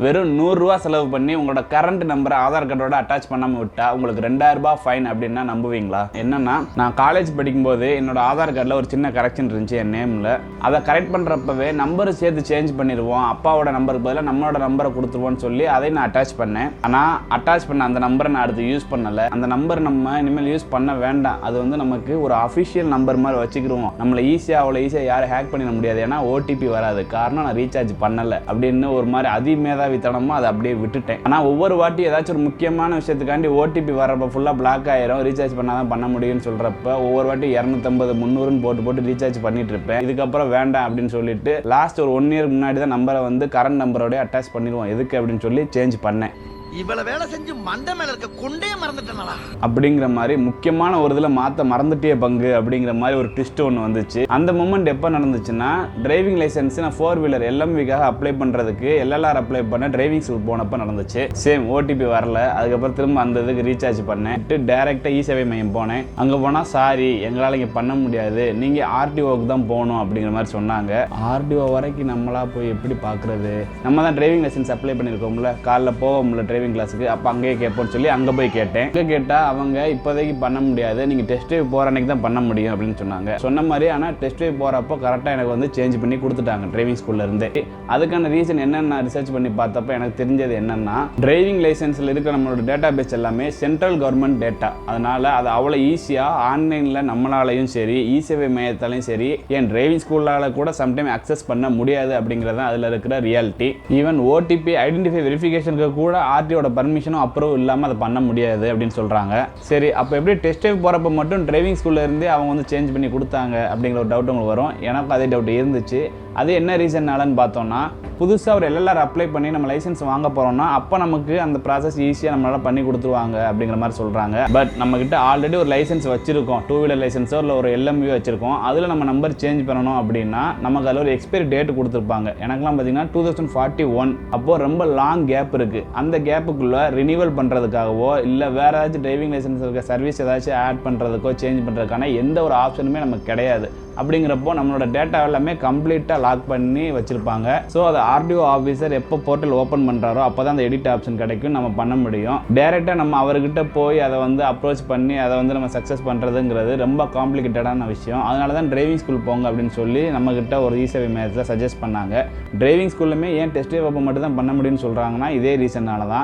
வெறும் 100 ரூபா செலவு பண்ணி உங்களோட கரண்ட் நம்பரை ஆதார் கார்டோட அட்டாச் பண்ணாம விட்டா உங்களுக்கு 2000 ரூபாய் ஃபைன் அப்படின்னா நம்புவீங்களா? என்னன்னா, நான் காலேஜ் படிக்கும்போது என்னோட ஆதார் கார்டில் ஒரு சின்ன கரெக்ஷன் இருந்துச்சு என் நேமில். அதை கரெக்ட் பண்ணுறப்பவே நம்பரை சேர்த்து சேஞ்ச் பண்ணிடுவோம், அப்பாவோட நம்பருக்கு பதிலாக நம்மளோட நம்பரை கொடுத்துருவோன்னு சொல்லி அதை நான் அட்டாச் பண்ணேன். ஆனால் அட்டாச் பண்ண அந்த நம்பரை நான் அடுத்து யூஸ் பண்ணலை. அந்த நம்பர் நம்ம இனிமேல் யூஸ் பண்ண வேண்டாம், அது வந்து நமக்கு ஒரு அஃபிஷியல் நம்பர் மாதிரி வச்சுக்கிடுவோம். நம்மளை அவ்வளோ ஈஸியாக யாரும் ஹேக் பண்ணிட முடியாது, ஏன்னா ஓடிபி வராது, காரணம் நான் ரீசார்ஜ் பண்ணலை அப்படின்னு ஒரு மாதிரி அதிமேதாவித்தனமாக அதை அப்படியே விட்டுட்டேன். ஆனால் ஒவ்வொரு வாட்டி ஏதாச்சும் ஒரு முக்கியமான விஷயத்துக்காண்டி ஓடிபி வரப்போ ஃபுல்லாக பிளாக் ஆயிரும், ரீசார்ஜ் பண்ணாதான் பண்ண முடியும்னு சொல்கிறப்ப ஒவ்வொரு வாட்டி 250 300 போட்டு ரீசார்ஜ் பண்ணிட்டு இருப்பேன். இதுக்கப்புறம் வேண்டாம் அப்படின்னு சொல்லிட்டு லாஸ்ட் ஒரு 1 இயர் முன்னாடி தான் நம்பரை வந்து கரண்ட் நம்பரோட அட்டாச் பண்ணிடுவோம். எதுக்கு அப்படின்னு சொல்லி சேஞ்ச் பண்ணேன். இவ்வளவு வேலை செஞ்சு மண்டை மேல இருக்க கொண்டே மறந்துட்டேனா அப்படிங்கிற மாதிரி முக்கியமான ஒரு இதில் மாற்ற மறந்துட்டே பங்கு அப்படிங்கிற மாதிரி ஒரு ட்விஸ்ட் ஒன்று வந்துச்சு. அந்த மூமெண்ட் எப்போ நடந்துச்சுன்னா, டிரைவிங் லைசன்ஸ் நான் 4 வீலர் LMVக்காக அப்ளை பண்ணுறதுக்கு LLR அப்ளை பண்ண டிரைவிங் ஸ்கூல் போனப்போ நடந்துச்சு. சேம் ஓடிபி வரல. அதுக்கப்புறம் திரும்ப அந்த இதுக்கு ரீசார்ஜ் பண்ணேன். டேரெக்டாக இ-சேவை மையம் போனேன். அங்கே போனால் சாரி எங்களால் இங்கே பண்ண முடியாது, நீங்கள் RTOக்கு தான் போகணும் அப்படிங்கிற மாதிரி சொன்னாங்க. RTO வரைக்கும் நம்மளா போய் எப்படி பார்க்குறது? நம்ம தான் டிரைவிங் லைசன்ஸ் அப்ளை பண்ணியிருக்கோம்ல, காலைல போவோம்ல டிரைவிங் கிளாஸுக்கு, அப்போ அங்கேயே கேட்போம்னு சொல்லி அங்கே போய் கேட்டேன். அங்கே கேட்டால் அவங்க இப்போதைக்கு பண்ண முடியாது, நீங்கள் டெஸ்ட் ட்ரைவ் போகிற அன்னைக்கு தான் பண்ண முடியும் அப்படின்னு சொன்னாங்க. சொன்ன மாதிரி ஆனால் டெஸ்ட் ட்ரைவ் போகிறப்போ கரெக்டாக எனக்கு வந்து சேஞ்ச் பண்ணி கொடுத்துட்டாங்க டிரைவிங் ஸ்கூல்ல இருந்தே. அதுக்கான ரீசன் என்னென்ன ரிசர்ச் பண்ணி பார்த்தப்போ எனக்கு தெரிஞ்சது என்னன்னா, டிரைவிங் லைசன்ஸில் இருக்கிற நம்மளோட டேட்டா பேஸ் எல்லாமே சென்ட்ரல் கவர்மெண்ட் டேட்டா. அதனால அது அவ்வளோ ஈஸியாக ஆன்லைனில் நம்மளாலையும் சரி இ-சேவை மையத்தாலையும் சரி ஏன் டிரைவிங் ஸ்கூலால் கூட சம்டைம் அக்சஸ் பண்ண முடியாது அப்படிங்கிறது அதில் இருக்கிற ரியாலிட்டி. ஈவன் ஓடிபி ஐடென்டிஃபை வெரிஃபிகேஷனுக்கு கூட RTO பர்மிஷனும் அப்ரூவ் இல்லாமல் அதை பண்ண முடியாது அப்படின்னு சொல்கிறாங்க. சரி, அப்போ எப்படி டெஸ்ட் ட்ரைவ் போகிறப்ப மட்டும் டிரைவிங் ஸ்கூல்ல இருந்தே அவங்க வந்து சேஞ்ச் பண்ணி கொடுத்தாங்க அப்படிங்கிற ஒரு டவுட் உங்களுக்கு வரும். எனக்கும் அதே டவுட் இருந்துச்சு. அது என்ன ரீசன்னாலன்னு பார்த்தோம்னா, புதுசாக ஒரு LLR அப்ளை பண்ணி நம்ம லைசன்ஸ் வாங்க போகிறோம்னா அப்போ நமக்கு அந்த ப்ராசஸ் ஈஸியாக நம்மளால் பண்ணி கொடுத்துருவாங்க அப்படிங்கிற மாதிரி சொல்கிறாங்க. பட் நம்மக்கிட்ட ஆல்ரெடி ஒரு லைசன்ஸ் வச்சுருக்கோம், 2 வீலர் லைசன்ஸோ இல்லை ஒரு LMV வச்சுருக்கோம், அதில் நம்ம நம்பர் சேஞ்ச் பண்ணணும் அப்படின்னா நமக்கு அதில் ஒரு எக்ஸ்பைரி டேட் கொடுத்துருப்பாங்க. எனக்குலாம் பார்த்தீங்கன்னா 2041. அப்போது ரொம்ப லாங் கேப் இருக்குது. அந்த கேப்புக்குள்ளே ரினிவல் பண்ணுறதுக்காகவோ இல்லை வேறு ஏதாச்சும் டிரைவிங் லைசன்ஸ் இருக்க சர்வீஸ் ஏதாச்சும் ஆட் பண்ணுறதுக்கோ சேஞ்ச் பண்ணுறதுக்கான எந்த ஒரு ஆப்ஷனுமே நமக்கு கிடையாது. அப்படிங்கிறப்போ நம்மளோட டேட்டா எல்லாமே கம்ப்ளீட்டாக லாக் பண்ணி வச்சுருப்பாங்க. ஸோ அதை RTO ஆஃபீஸர் எப்போ போர்ட்டல் ஓப்பன் பண்ணுறாரோ அப்போ தான் அந்த எடிட் ஆப்ஷன் கிடைக்கும், நம்ம பண்ண முடியும். டேரெக்டாக நம்ம அவர்கிட்ட போய் அதை வந்து அப்ரோச் பண்ணி அதை வந்து நம்ம சக்ஸஸ் பண்ணுறதுங்கிறது ரொம்ப காம்ப்ளிகேட்டடான விஷயம். அதனால தான் டிரைவிங் ஸ்கூல் போங்க அப்படின்னு சொல்லி நம்மக்கிட்ட ஒரு இ-சேவை மையத்தை சஜஸ்ட் பண்ணாங்க. டிரைவிங் ஸ்கூல்லுமே ஏன் டெஸ்ட் ட்ரைவ் அப்போ மட்டும் தான் பண்ண முடியும்னு சொல்கிறாங்கன்னா இதே ரீசனால தான்.